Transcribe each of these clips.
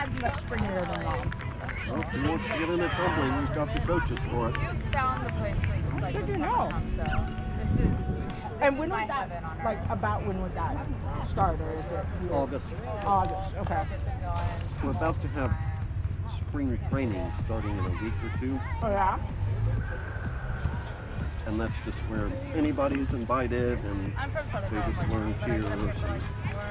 dad's much springier than mom. Well, if he wants to get into tumbling, we've got the coaches for it. You found the place where you like Good to when know. summer comes, though. This And is when my would that, heaven on like, earth. about when would that start, or is it here? August. August, okay. We're about to have spring training starting in a week or two, Oh, yeah? and that's just where anybody's invited, and I'm from Southern they just learn California, but I cheers. grew up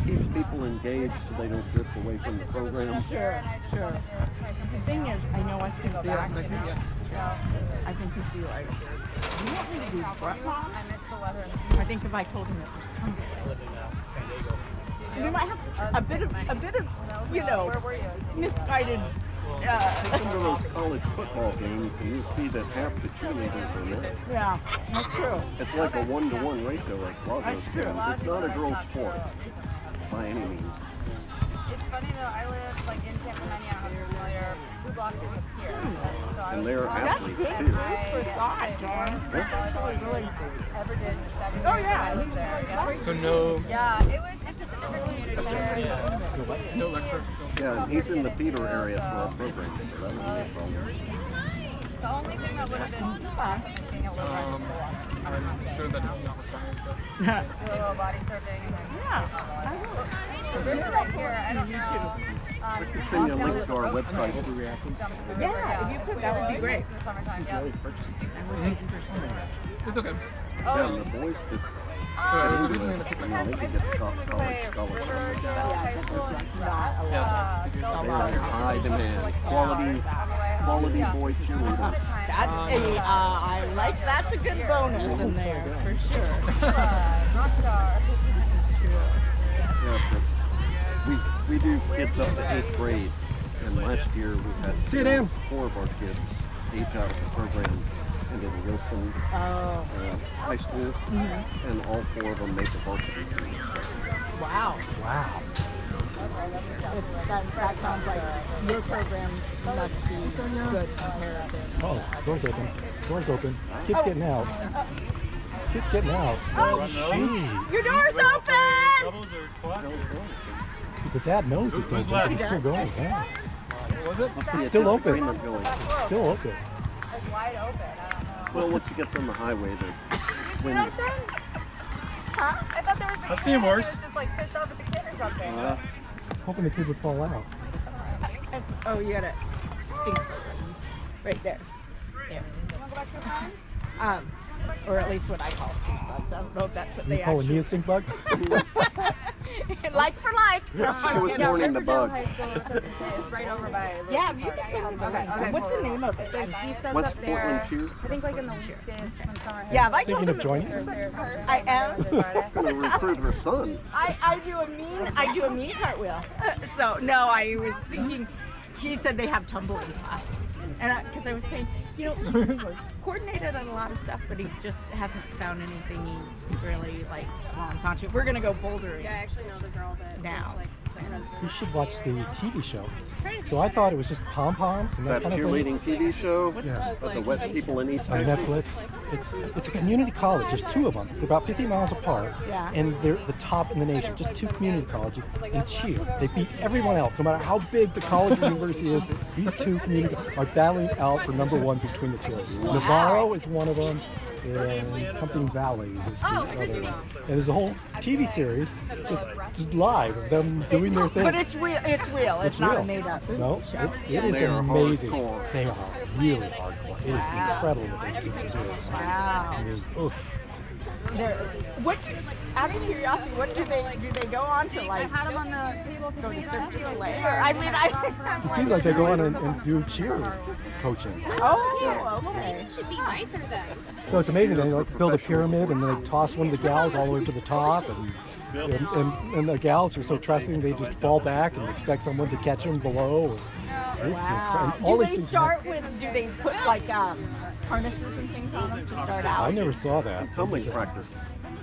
Keeps people engaged so they don't drift away from the program. Sure, sure. The thing is, I know I can feel I think he'd be like, you want me to do butt rock? I miss the weather. I think if I told him it was coming, we might have a bit of, you know, Where were you? misguided. Take them to those college football games, and you'll see that half the cheerleaders are there. Yeah, that's true. It's like a 1-to-1 ratio, like a lot of those That's true. games. It's not a girls' sport by any means. It's funny though, I live like in San Clemente, I don't know if you're familiar, 2 blocks from here. So I And was- they're That's athletes good too. for thought, John. That's actually really ever did in 7 years Oh, that yeah. I lived there. Yeah. So no, Yeah, it's just a different community there. no lecture. Yeah, and he's in the feeder area for our program, so that wouldn't be a problem. The only thing that would have been something a little I'm sure that it's not required, but do a little body surfing and then Yeah, the river right here, I don't know. I could send you a link to our website. Yeah, if you could, that would be great. In the summertime, yeah. it's okay. Yeah, and the boys that So it was get originally in into the it, you know, they could get college scholarships. They're in high demand. Quality boy cheerleaders. That's a good bonus in there, for sure. Rockstar. Yeah, but we do kids up to 8th grade, and last year we had 4 of our kids age out of the program into the Wilson High School, and all 4 of them made the varsity team. Wow. Wow. That sounds like your program must be good comparative. Oh, door's open. Door's open. Kids getting out. Kids getting out. Oh, Jeez. your door's open! The dad knows it's open, but he's still going. Yeah. Was it? It's still open. Agreement going. It's still open. It's wide open, I don't know. Well, once it gets on the highway, when Huh? I thought there was a I've kid seen who worse. was just like pissed off at the kid or something. Hoping the kid would fall out. Oh, you got a stink bug right there. There. You want to go back to your phone? Or at least what I call stink bugs. I don't know if that's what You they calling me actually. a stink bug? Like for like. she was mourning the bug. High School is right over by. Yeah, you can say it. Okay, What's the name of it? He says West up there. Portland Cheer. I think like in the weekdays when summer hits. Yeah, if I told Thinking him of it joining? was- I am. Going to recruit her son. I do a mean cartwheel. So no, I was thinking. He said they have tumbling classes, and because I was saying, you know, he's coordinated on a lot of stuff, but he just hasn't found anything he really like wants to. We're gonna go bouldering. Yeah, I actually know the girl that Now. You should watch the TV show. So I thought it was just pom-poms and that That kind of thing. cheerleading TV show Yeah. of the wet people in East On Texas. Netflix. It's a community college. There's 2 of them. They're about 50 miles apart, Yeah. and they're the top in the nation. Just 2 community colleges. They cheer. They beat everyone else, no matter how big the college or university is. These 2 community are battling out for #1 between the 2. Navarro is one of them, and something Valley is the other. And there's a whole TV series just live of them doing their thing. But it's real. It's real. It's not real. a made up No, show. it is They are amazing. hardcore. They are really hardcore. It is Wow. incredible what those people do. Wow. It is, oof. Out of curiosity, what do they go on to I like? had him on the table Go because to we Cirque du like Soleil? I mean, It seems like they go on and do cheer coaching. Oh, okay. should be nicer then. So it's amazing. They like build a pyramid and they toss one of the gals all the way to the top, and the gals are so trusting they just fall back and expect someone to catch them below. Wow. And all Do these they things- start with? Do they put like harnesses and things on them to start out? I never saw that. Tumbling practice.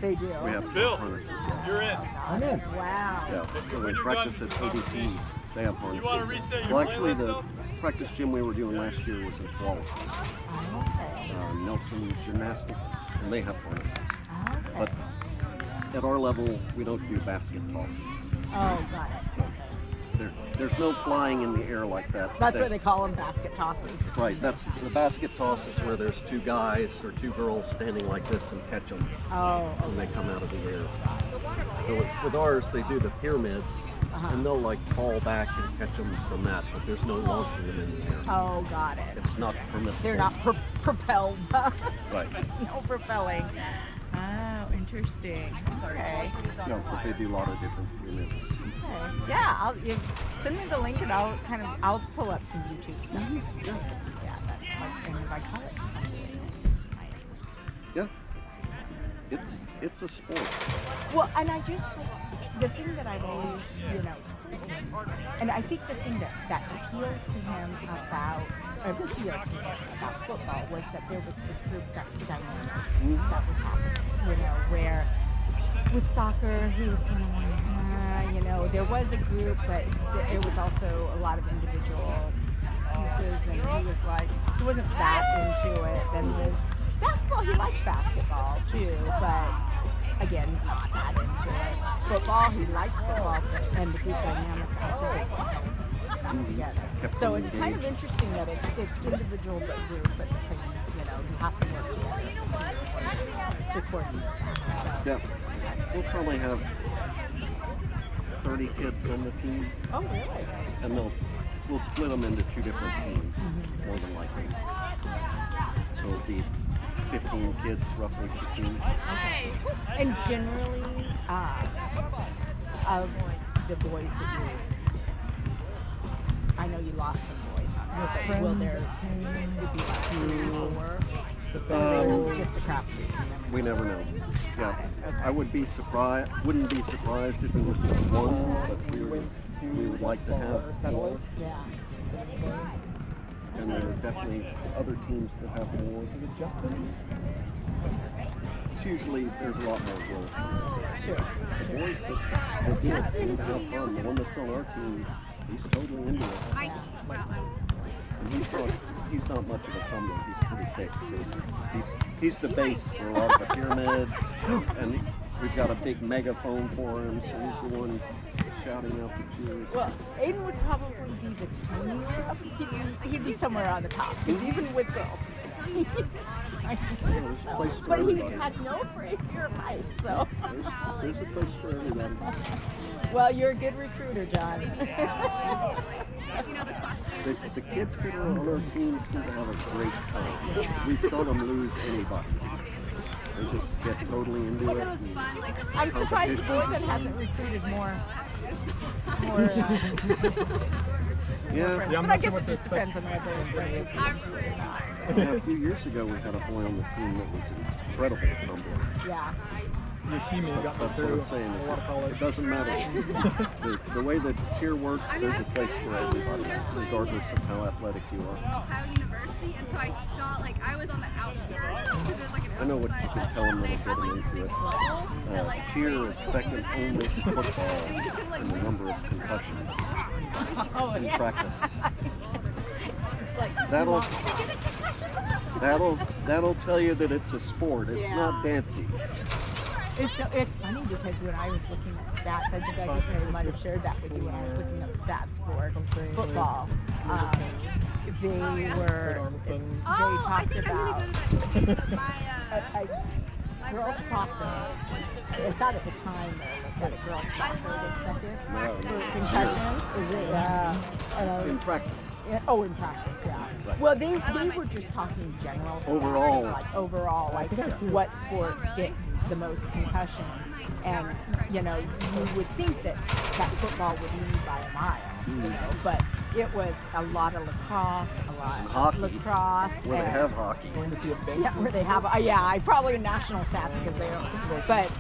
They do. We have Bill. harnesses. You're in. I'm in. Wow. Yeah, so we practice at ADT. They have harnesses. wanna reset your Well, actually, playlist, the though? practice gym we were doing last year was in Tualatin. Okay. Nelson Gymnastics, and they have harnesses. Okay. But at our level, we don't do basket tosses. Oh, got it. So there's no flying in the air like that. That's what they call them, basket tosses. Right, that's the basket toss is where there's two guys or two girls standing like this and catch them Oh, when they come out of the air. So with ours, they do the pyramids, and they'll like fall back and catch them from that, but there's no launching them in the air. oh, got it. It's not permissible. They're not propelled. Right. No propelling. Oh, interesting. Okay. Yeah, but they do a lot of different pyramids. Okay. Yeah, send me the link and I'll pull up some YouTube stuff. Yeah. Yeah, that's like, and if I call it tumbling. Yeah. It's a sport. Well, and I just, the thing that I've always, and I think the thing that appeals to him about football was that there was this group dynamic that was happening, where with soccer he was kind of like, there was a group, but there was also a lot of individual pieces, and he was like, he wasn't that into it. And with basketball, he liked basketball too, but again, not that into it. Football, he liked football, and the group dynamic, I think, come together. So it's kind of interesting that it's individual but group, but the same, you have to work together to coordinate. So, Yeah. We'll probably have 30 kids on the team, oh, really? and we'll split them into two different teams, more than likely. So it'll be 15 kids roughly per team. Okay. And generally, of the boys that I know you lost some boys, but will there be like 3 or 4? Just a crap team? We never know. Yeah, I wouldn't be surprised if it was just one, but we would like to have more. Yeah. And there are definitely other teams that have more. It's usually there's a lot more girls. Sure. The boys that do it seem to have fun. The one that's on our team, he's totally into it. And he's not much of a tumbler. He's pretty thick, so he's the base for a lot of the pyramids. And we've got a big megaphone for him, so he's the one shouting out the cheers. Well, Aiden would probably be the tiniest. He'd be somewhere on the top, even with girls. But he has no fear of heights, so. There's a place for everybody. Well, you're a good recruiter, John. The kids that are on our team seem to have a great time. We seldom lose anybody. They just get totally into it. I'm surprised the boy that hasn't recruited more. Yeah. But I guess it just depends on whether it's friends. Yeah, a few years ago we had a boy on the team that was incredible at tumbling. Yeah. Yoshimi got me That's what through I'm saying. a lot of college. It doesn't matter. the way the cheer works, there's a place for everybody, regardless of how athletic you are. Ohio University, and so I saw, I was on the outskirts, because there's like an I know what you can tell them they that'll had get them this into big it. bubble that Cheer is second only to football in the number of concussions in practice. That'll tell you that it's a sport. It's not dancing. It's funny because when I was looking up stats, I think I might have shared that with you when I was looking up stats for football. They talked about girls soccer. It's not at the time though, that girls soccer was second for concussions. Is it? In practice. In practice, yeah. Right. Well, they were just talking general. Overall. What sports get the most concussions, and you would think that football would lead by a mile, but it was a lot of lacrosse, a lot of lacrosse, where they have hockey. Going to see a base. where they have, I probably national stats because they don't, but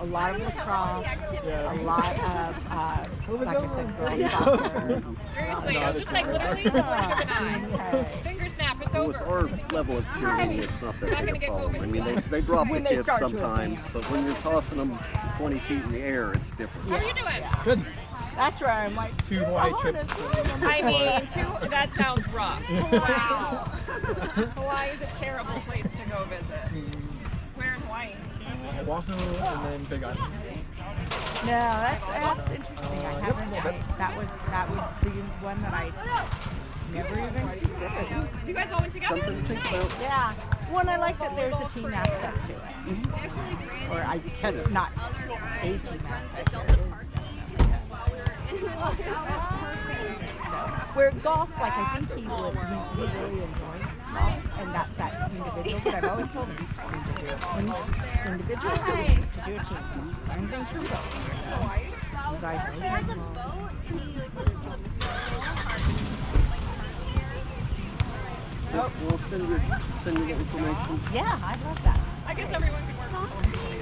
a lot of lacrosse, a lot of, like I said, girls soccer. Seriously, I was just literally in the blink of an eye. Finger snap, it's With over. our level of cheerleading, it's not that Not big gonna a get problem. COVID. I mean, they drop the When they kids start to sometimes, advance. but when you're tossing them 20 feet in the air, it's different. How are you doing? Good. That's where I'm like, 2 Hawaii trips. I mean, that sounds rough. Wow. Hawaii is a terrible place to go visit. Where in Hawaii? Oahu and then Big Island. No, that's interesting. I haven't. That was the one that I never even considered. You guys all went together? Something to think about. Yeah. One, I like that there's a team aspect to it. We actually ran Or I into just not other a guys team like friends aspect. that Delta Park League while we were in Where golf, like I think he really enjoys golf, and that's that individual. But I've always told him to do it individual, to do a team. Same thing for both. You guys He has a boat and he like lives on the part and he's like here. Yep, we'll send you the information. Yeah, I love that. I guess everyone can work.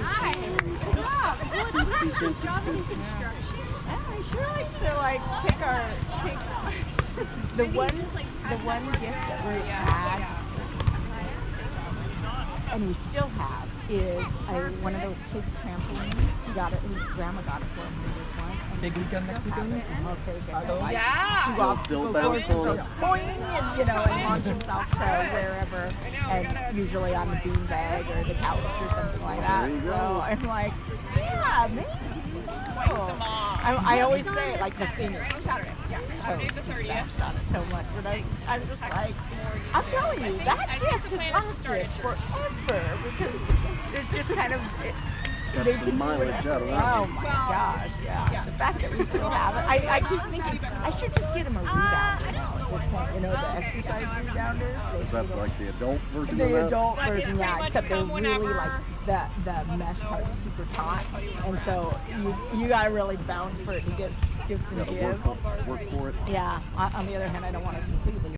Hi. Good job. What is this job is in construction? I sure like to take the one gift that we had and we still have is one of those kids trampolines. He got it. His grandma got it for him when he was one. Big weekend next weekend? Okay, good. Like, Yeah. go off, Still go bounce forth, on go it. boing, and and launch himself to wherever, and usually on the beanbag or the couch or something like that. There you go. So I'm like, yeah, man. I always say like the thing is Today's the 30th. so much, but I'm just like, I'm telling you, that gift has lasted forever because there's just kind of. Got They've some been mileage doing it. out of that Oh one. my gosh, yeah. The fact that we still have it. I keep thinking I should just get him a rebounder now at this point. You know, the exercise rebounders. Is that like the adult version of The that? adult But it's version, pretty yeah, much except they're come really whenever- like the mesh part is super taut, and so you gotta really bounce for it to give some Gotta give. work for it. Yeah. On the other hand, I don't want to completely